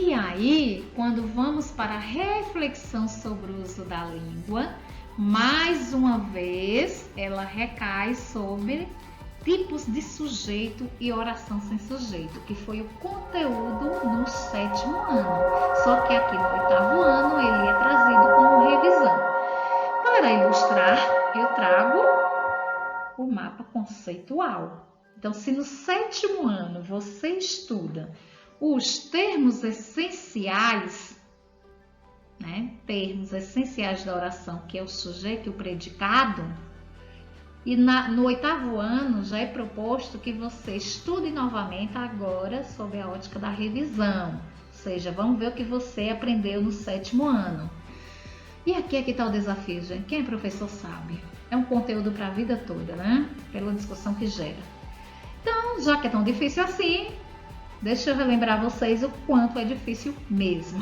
E aí, quando vamos para a reflexão sobre o uso da língua, mais uma vez ela recai sobre tipos de sujeito e oração sem sujeito, que foi o conteúdo no 7º ano. Só que aqui no 8º ano ele é trazido como revisão. Para ilustrar, eu trago o mapa conceitual. Então, se no 7º ano você estuda os termos essenciais, né? Termos essenciais da oração, que é o sujeito e o predicado, e no 8º ano já é proposto que você estude novamente agora sob a ótica da revisão. Ou seja, vamos ver o que você aprendeu no 7º ano. E aqui é que está o desafio, gente. Quem é professor sabe. É um conteúdo para a vida toda, né? Pela discussão que gera. Então, já que é tão difícil assim, deixa eu relembrar vocês o quanto é difícil mesmo.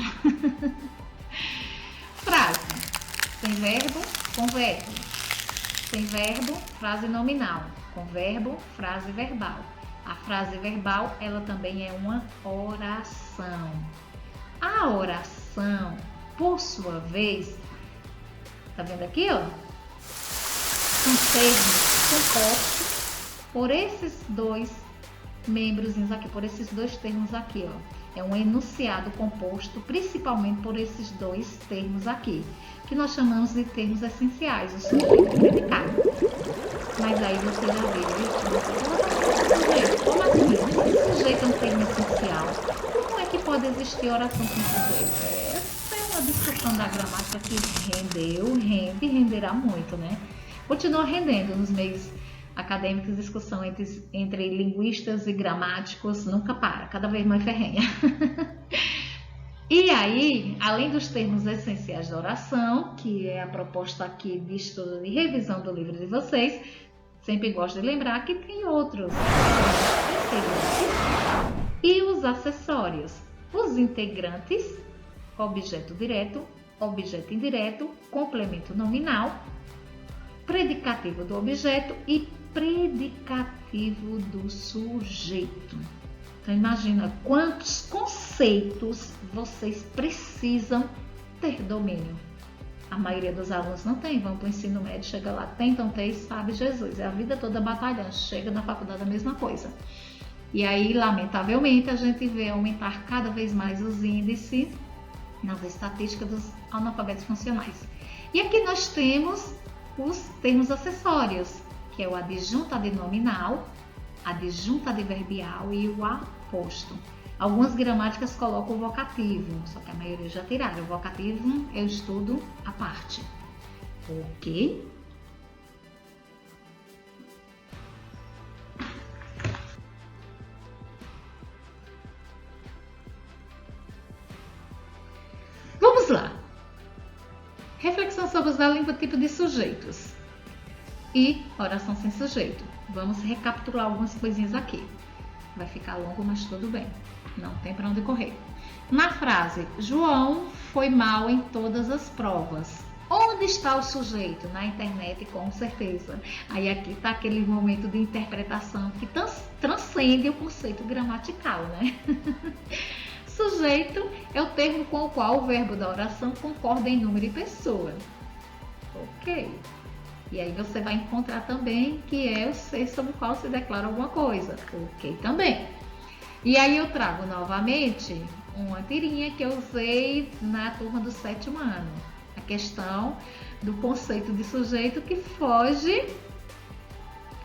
Frase. Sem verbo, com verbo. Sem verbo, frase nominal. Com verbo, frase verbal. A frase verbal, ela também é uma oração. A oração, por sua vez, tá vendo aqui, ó? São termos compostos por esses dois membrozinhos aqui, por esses dois termos aqui, ó. É um enunciado composto principalmente por esses dois termos aqui, que nós chamamos de termos essenciais, o sujeito e o predicado. Mas aí você já vê, como assim? Se o sujeito é um termo essencial, como é que pode existir oração sem sujeito? Essa é uma discussão da gramática que rende e renderá muito, né? Continua rendendo nos meios acadêmicos, discussão entre linguistas e gramáticos nunca para, cada vez mais ferrenha. E aí, além dos termos essenciais da oração, que é a proposta aqui de estudo e revisão do livro de vocês, sempre gosto de lembrar que tem outros integrantes e os acessórios. Os integrantes, objeto direto, objeto indireto, complemento nominal, predicativo do objeto e predicativo do sujeito. Então imagina quantos conceitos vocês precisam ter domínio. A maioria dos alunos não tem, vão para o ensino médio, chega lá, tentam ter e sabe Jesus. É a vida toda batalhando, chega na faculdade a mesma coisa. E aí, lamentavelmente, a gente vê aumentar cada vez mais os índices nas estatísticas dos analfabetos funcionais. E aqui nós temos os termos acessórios, que é o adjunto adnominal, adjunto adverbial e o aposto. Algumas gramáticas colocam o vocativo, só que a maioria já tiraram. O vocativo eu estudo à parte. Ok? Vamos lá. Reflexão sobre os da língua, tipo de sujeitos e oração sem sujeito. Vamos recapitular algumas coisinhas aqui. Vai ficar longo, mas tudo bem. Não tem para onde correr. Na frase, João foi mal em todas as provas. Onde está o sujeito? Na internet, com certeza. Aí aqui está aquele momento de interpretação que transcende o conceito gramatical, né? Sujeito é o termo com o qual o verbo da oração concorda em número e pessoa. Ok. E aí você vai encontrar também que é o ser sobre o qual se declara alguma coisa. Ok também. E aí eu trago novamente uma tirinha que eu usei na turma do 7º ano. A questão do conceito de sujeito que foge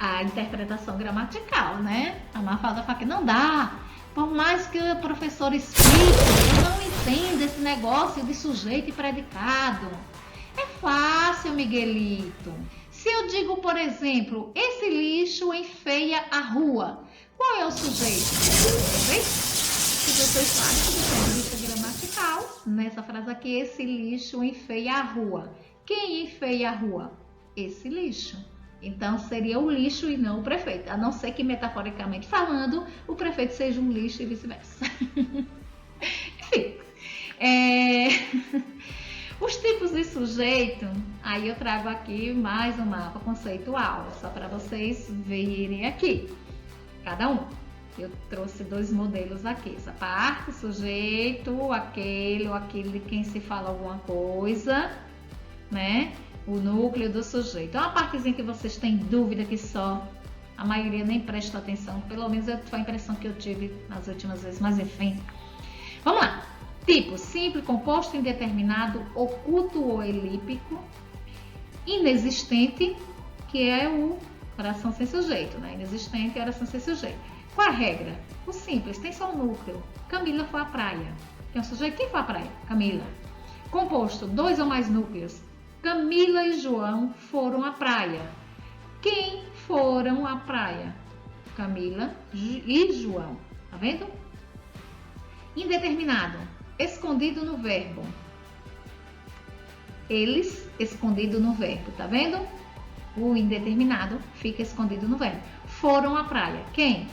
à interpretação gramatical, né? A Mafalda fala que não dá. Por mais que o professor explique, eu não entendo esse negócio de sujeito e predicado. É fácil, Miguelito. Se eu digo, por exemplo, esse lixo enfeia a rua, qual é o sujeito? Se vocês sabem que do ponto de vista gramatical, nessa frase aqui, esse lixo enfeia a rua. Quem enfeia a rua? Esse lixo. Então, seria o lixo e não o prefeito. A não ser que, metaforicamente falando, o prefeito seja um lixo e vice-versa. Enfim. Os tipos de sujeito, aí eu trago aqui mais um mapa conceitual, só para vocês verem aqui, cada um. Eu trouxe dois modelos aqui. Essa parte, sujeito, aquele ou aquele de quem se fala alguma coisa, né? O núcleo do sujeito. É uma partezinha que vocês têm dúvida que só a maioria nem presta atenção. Pelo menos foi a impressão que eu tive nas últimas vezes, mas enfim. Vamos lá. Tipo, simples, composto, indeterminado, oculto ou elíptico, inexistente, que é o oração sem sujeito, né? Inexistente é oração sem sujeito. Qual a regra? O simples, tem só o núcleo. Camila foi à praia. Tem um sujeito, quem foi à praia? Camila. Composto, 2 ou mais núcleos. Camila e João foram à praia. Quem foram à praia? Camila e João. Tá vendo? Indeterminado, escondido no verbo. Eles, escondido no verbo, tá vendo? O indeterminado fica escondido no verbo. Foram à praia. Quem?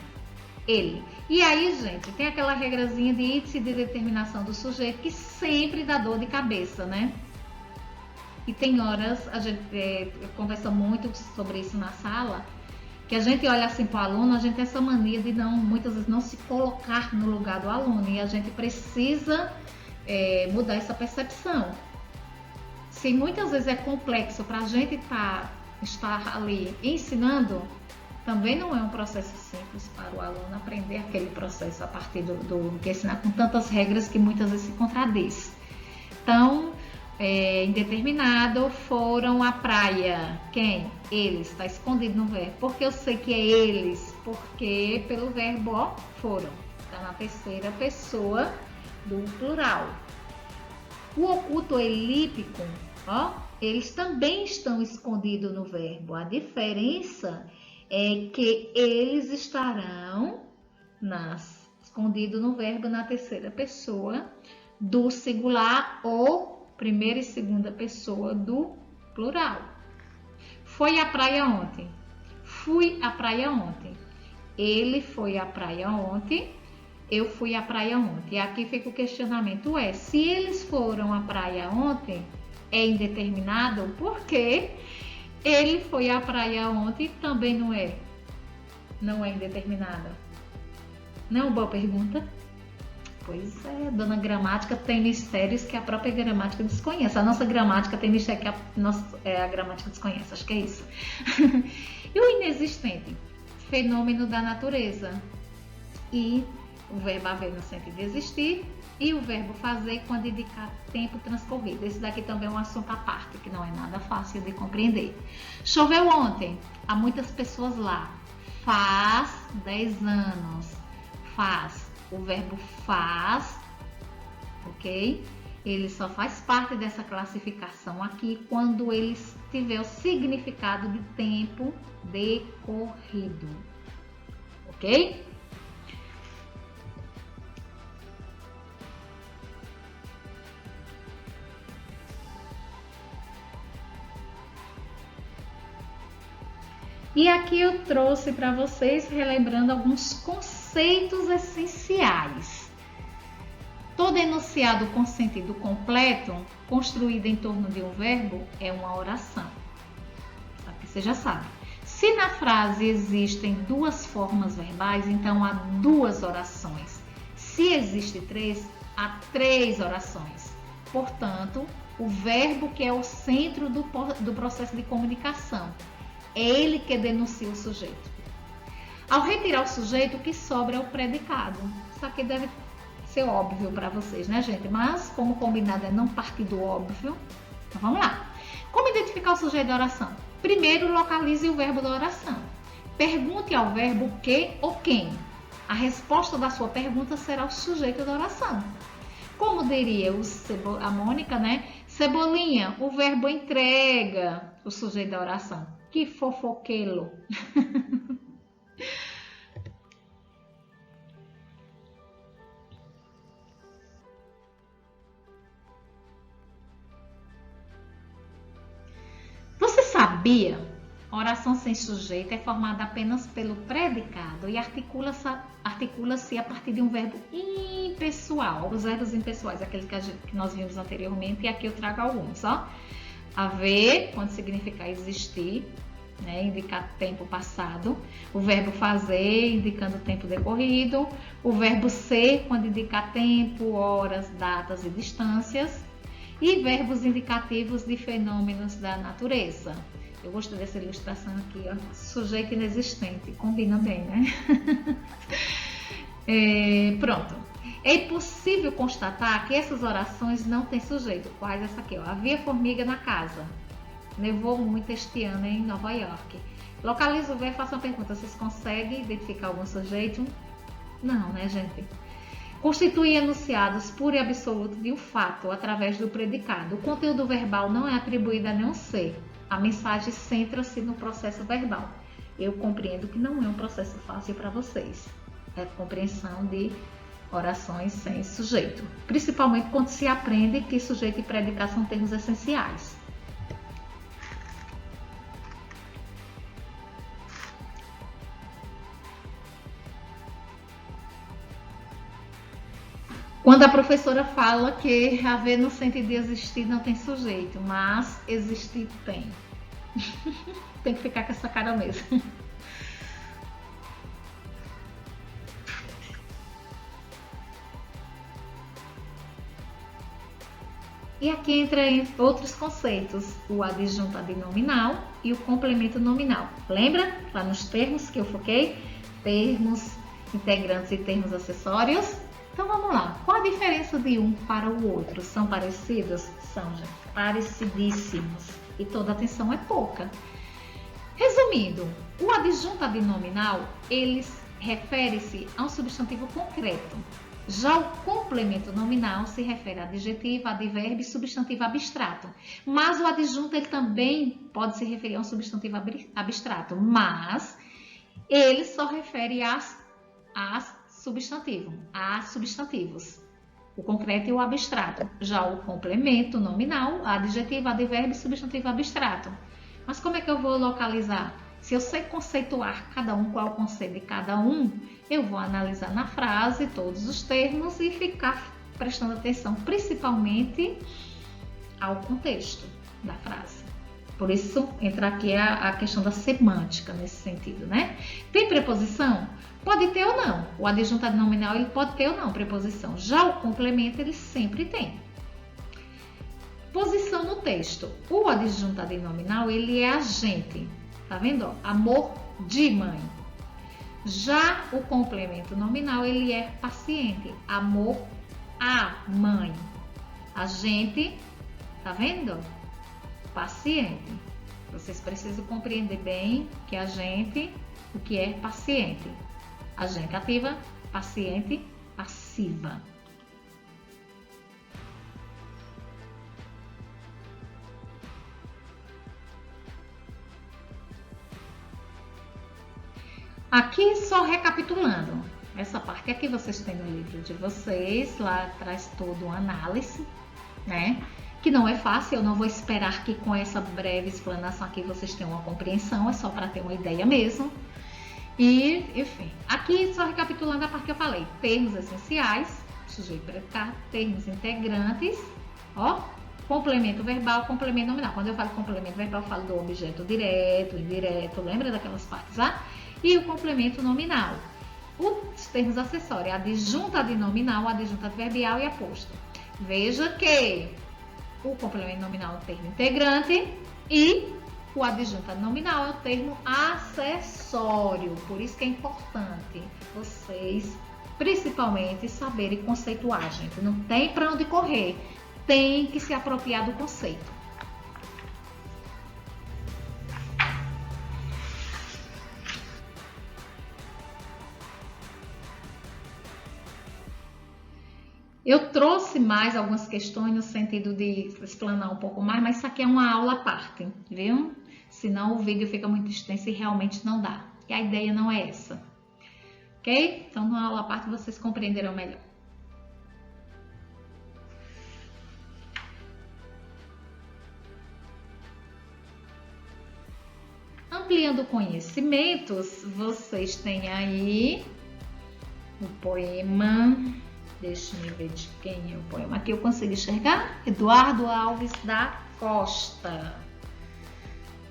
Ele. E aí, gente, tem aquela regrazinha de índice de determinação do sujeito que sempre dá dor de cabeça, né? E tem horas, a gente conversa muito sobre isso na sala, que a gente olha assim para o aluno, a gente tem essa mania de muitas vezes não se colocar no lugar do aluno, e a gente precisa mudar essa percepção. Se muitas vezes é complexo para a gente estar ali ensinando, também não é um processo simples para o aluno aprender aquele processo a partir do que ensinar com tantas regras que muitas vezes se contradiz. Então, indeterminado, foram à praia. Quem? Eles. Está escondido no verbo. Porque eu sei que é eles? Porque pelo verbo foram. Está na terceira pessoa do plural. O oculto elíptico, eles também estão escondidos no verbo. A diferença é que eles estarão escondido no verbo na terceira pessoa do singular ou primeira e segunda pessoa do plural. Foi à praia ontem. Fui à praia ontem. Ele foi à praia ontem. Eu fui à praia ontem. E aqui fica o questionamento: se eles foram à praia ontem, é indeterminado? Porque ele foi à praia ontem também não é indeterminado. Não é uma boa pergunta? Pois é, dona gramática tem mistérios que a própria gramática desconhece. A nossa gramática tem mistério que a gramática desconhece, acho que é isso. E o inexistente? Fenômeno da natureza. E o verbo haver no sentido de existir e o verbo fazer quando indicar tempo transcorrido. Esse daqui também é um assunto à parte, que não é nada fácil de compreender. Choveu ontem, há muitas pessoas lá. Faz 10 anos. Faz. O verbo faz, ok? Ele só faz parte dessa classificação aqui quando ele tiver o significado de tempo decorrido, ok? E aqui eu trouxe para vocês, relembrando alguns conceitos essenciais. Todo enunciado com sentido completo, construído em torno de um verbo, é uma oração. Aqui você já sabe. Se na frase existem duas formas verbais, então há duas orações. Se existem três, há três orações. Portanto, o verbo que é o centro do processo de comunicação. É ele que denuncia o sujeito. Ao retirar o sujeito, o que sobra é o predicado. Isso aqui deve ser óbvio para vocês, né, gente? Mas, como combinado é não partir do óbvio, então vamos lá. Como identificar o sujeito da oração? Primeiro, localize o verbo da oração. Pergunte ao verbo o que ou quem. A resposta da sua pergunta será o sujeito da oração. Como diria a Mônica, né? Cebolinha, o verbo entrega o sujeito da oração. Que fofoquelo. Você sabia? A oração sem sujeito é formada apenas pelo predicado e articula-se a partir de um verbo impessoal. Os verbos impessoais, aqueles que nós vimos anteriormente, e aqui eu trago alguns, ó. Haver, quando significa existir. né, indicar tempo passado. O verbo fazer, indicando tempo decorrido. O verbo ser, quando indicar tempo, horas, datas e distâncias. E verbos indicativos de fenômenos da natureza. Eu gostei dessa ilustração aqui, ó. Sujeito inexistente, combina bem, né? Pronto. É impossível constatar que essas orações não têm sujeito. Quais essa aqui, ó? Havia formiga na casa. Nevou muito este ano em Nova York. Localiza o verbo e faça uma pergunta. Vocês conseguem identificar algum sujeito? Não, né, gente? Constitui enunciados puro e absoluto de um fato através do predicado. O conteúdo verbal não é atribuído a nenhum ser. A mensagem centra-se no processo verbal. Eu compreendo que não é um processo fácil para vocês. É a compreensão de orações sem sujeito. Principalmente quando se aprende que sujeito e predicado são termos essenciais. Quando a professora fala que haver no sentido de existir não tem sujeito, mas existir tem. Tem que ficar com essa cara mesmo. E aqui entra outros conceitos, o adjunto adnominal e o complemento nominal. Lembra? Lá nos termos que eu foquei? Termos integrantes e termos acessórios. Então vamos lá, qual a diferença de um para o outro? São parecidos? São, gente, parecidíssimos. E toda atenção é pouca. Resumindo, o adjunto adnominal, ele refere-se a um substantivo concreto. Já o complemento nominal se refere a adjetivo, advérbio e substantivo abstrato. Mas o adjunto ele também pode se referir a um substantivo abstrato, mas ele só refere a substantivos, o concreto e o abstrato. Já o complemento nominal, adjetivo, advérbio e substantivo abstrato. Mas como é que eu vou localizar? Se eu sei conceituar cada um, qual é o conceito de cada um, eu vou analisar na frase todos os termos e ficar prestando atenção principalmente ao contexto da frase. Por isso, entra aqui a questão da semântica nesse sentido, né? Tem preposição? Pode ter ou não. O adjunto adnominal ele pode ter ou não preposição. Já o complemento ele sempre tem. Posição no texto. O adjunto adnominal ele é agente. Tá vendo? Amor de mãe. Já o complemento nominal ele é paciente. Amor a mãe. Agente, tá vendo? Paciente. Vocês precisam compreender bem que agente, o que é paciente. Agente ativa, paciente, passiva. Aqui só recapitulando, essa parte aqui vocês têm no livro de vocês, lá traz todo uma análise, né? Que não é fácil, eu não vou esperar que com essa breve explanação aqui vocês tenham uma compreensão, é só para ter uma ideia mesmo. E, enfim, aqui só recapitulando a parte que eu falei, termos essenciais, sujeito predicado, termos integrantes, ó, complemento verbal, complemento nominal. Quando eu falo complemento verbal, eu falo do objeto direto, indireto, lembra daquelas partes lá? E o complemento nominal. Os termos acessórios, adjunto adnominal, adjunto adverbial e aposto. Veja que o complemento nominal é o termo integrante e o adjunto adnominal é o termo acessório. Por isso que é importante vocês, principalmente, saberem conceituar, gente. Não tem para onde correr. Tem que se apropriar do conceito. Eu trouxe mais algumas questões no sentido de explanar um pouco mais, mas isso aqui é uma aula à parte, viu? Senão o vídeo fica muito extenso e realmente não dá. E a ideia não é essa. Ok? Então, numa aula à parte vocês compreenderão melhor. Ampliando conhecimentos, vocês têm aí o poema. Deixa eu ver de quem é o poema. Aqui eu consigo enxergar. Eduardo Alves da Costa.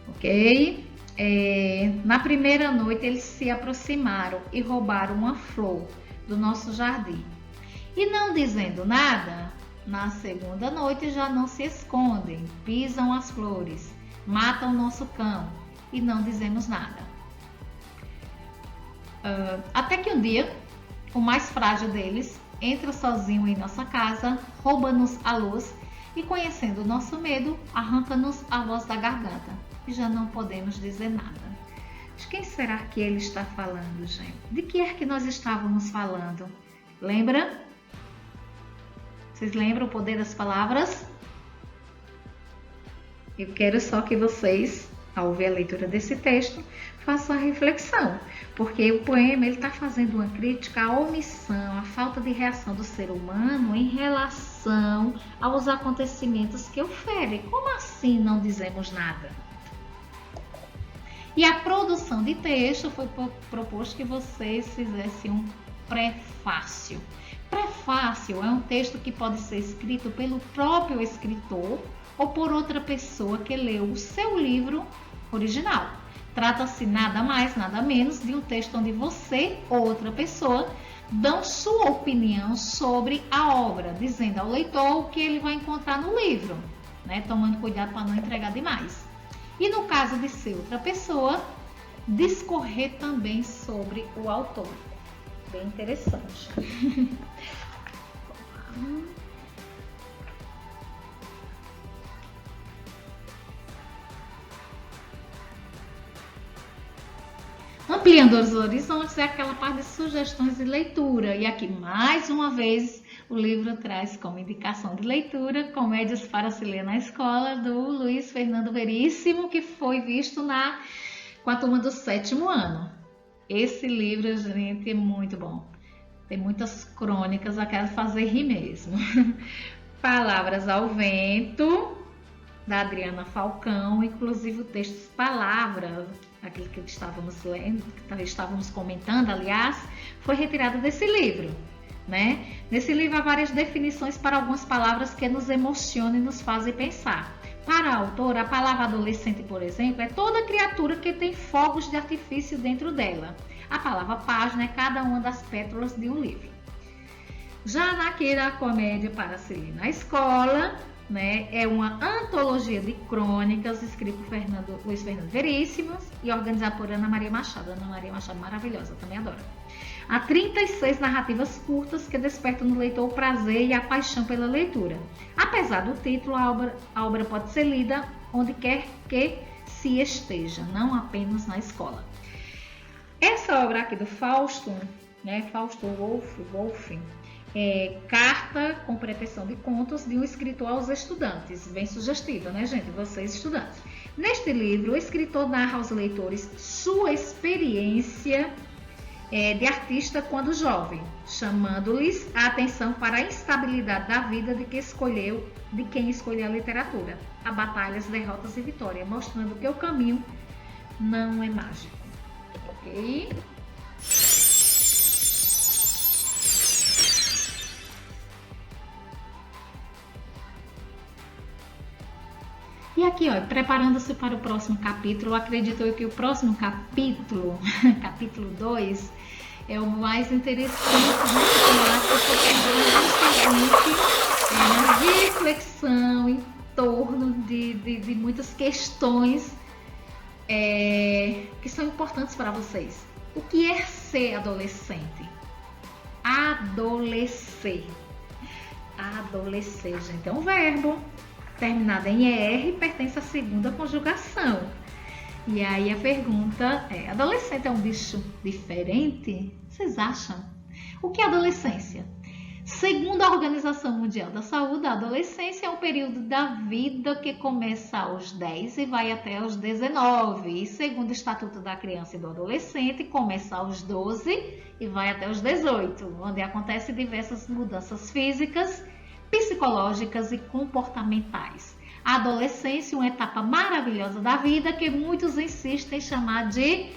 Ok? Na primeira noite eles se aproximaram e roubaram uma flor do nosso jardim. E não dizendo nada, na segunda noite já não se escondem, pisam as flores, matam nosso cão e não dizemos nada. Até que um dia, o mais frágil deles entra sozinho em nossa casa, rouba-nos a luz e, conhecendo o nosso medo, arranca-nos a voz da garganta e já não podemos dizer nada. De quem será que ele está falando, gente? De que é que nós estávamos falando? Lembra? Vocês lembram o poder das palavras? Eu quero só que vocês, ao ver a leitura desse texto, façam a reflexão, porque o poema está fazendo uma crítica à omissão, à falta de reação do ser humano em relação aos acontecimentos que oferem. Como assim não dizemos nada? E a produção de texto foi proposto que vocês fizessem um prefácio. Prefácio é um texto que pode ser escrito pelo próprio escritor ou por outra pessoa que leu o seu livro original. Trata-se nada mais, nada menos de um texto onde você ou outra pessoa dão sua opinião sobre a obra, dizendo ao leitor o que ele vai encontrar no livro, né? Tomando cuidado para não entregar demais. E no caso de ser outra pessoa, discorrer também sobre o autor. Bem interessante. Ampliando os horizontes é aquela parte de sugestões de leitura. E aqui, mais uma vez, o livro traz como indicação de leitura Comédias para se ler na escola, do Luiz Fernando Veríssimo, que foi visto com a turma do 7º ano. Esse livro, gente, é muito bom. Tem muitas crônicas, eu quero fazer rir mesmo. Palavras ao Vento, da Adriana Falcão, inclusive o texto Palavras, aquele que estávamos lendo, que estávamos comentando, aliás, foi retirado desse livro, né? Nesse livro há várias definições para algumas palavras que nos emocionam e nos fazem pensar. Para a autora, a palavra adolescente, por exemplo, é toda criatura que tem fogos de artifício dentro dela. A palavra página é cada uma das pétalas de um livro. Já naquela Comédia para se ler na escola, né, é uma antologia de crônicas escrita por Luiz Fernando Veríssimo e organizada por Ana Maria Machado. Ana Maria Machado maravilhosa, também adoro. Há 36 narrativas curtas que despertam no leitor o prazer e a paixão pela leitura. Apesar do título, a obra pode ser lida onde quer que se esteja, não apenas na escola. Essa obra aqui do Fausto, né, Fausto Wolff, Carta com Pretensão de Contos de um Escritor aos Estudantes. Bem sugestiva, né, gente? Vocês estudantes. Neste livro, o escritor narra aos leitores sua experiência de artista quando jovem, chamando-lhes a atenção para a instabilidade da vida de quem escolheu a literatura, a batalhas, derrotas e vitórias, mostrando que o caminho não é mágico. Ok? E aqui, ó, preparando-se para o próximo capítulo, acredito eu que o próximo capítulo, capítulo 2, é o mais interessante, porque uma reflexão em torno de muitas questões que são importantes para vocês. O que é ser adolescente? Adolescer, gente, é um verbo terminado em ER, pertence à segunda conjugação. E aí a pergunta é: adolescente é um bicho diferente? Vocês acham? O que é adolescência? Segundo a Organização Mundial da Saúde, a adolescência é um período da vida que começa aos 10 e vai até aos 19. E segundo o Estatuto da Criança e do Adolescente, começa aos 12 e vai até os 18, onde acontecem diversas mudanças físicas, psicológicas e comportamentais. A adolescência é uma etapa maravilhosa da vida que muitos insistem em chamar de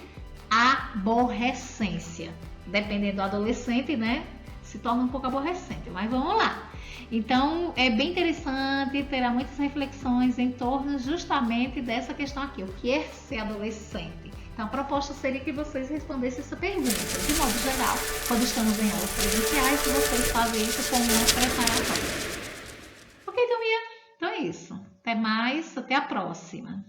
aborrecência. Dependendo do adolescente, né, se torna um pouco aborrecente, mas vamos lá. Então, é bem interessante, terá muitas reflexões em torno justamente dessa questão aqui, o que é ser adolescente. Então, a proposta seria que vocês respondessem essa pergunta. De modo geral, quando estamos em aulas presenciais, vocês fazem isso como uma preparatória. Ok, turminha? Então é isso. Até mais, até a próxima.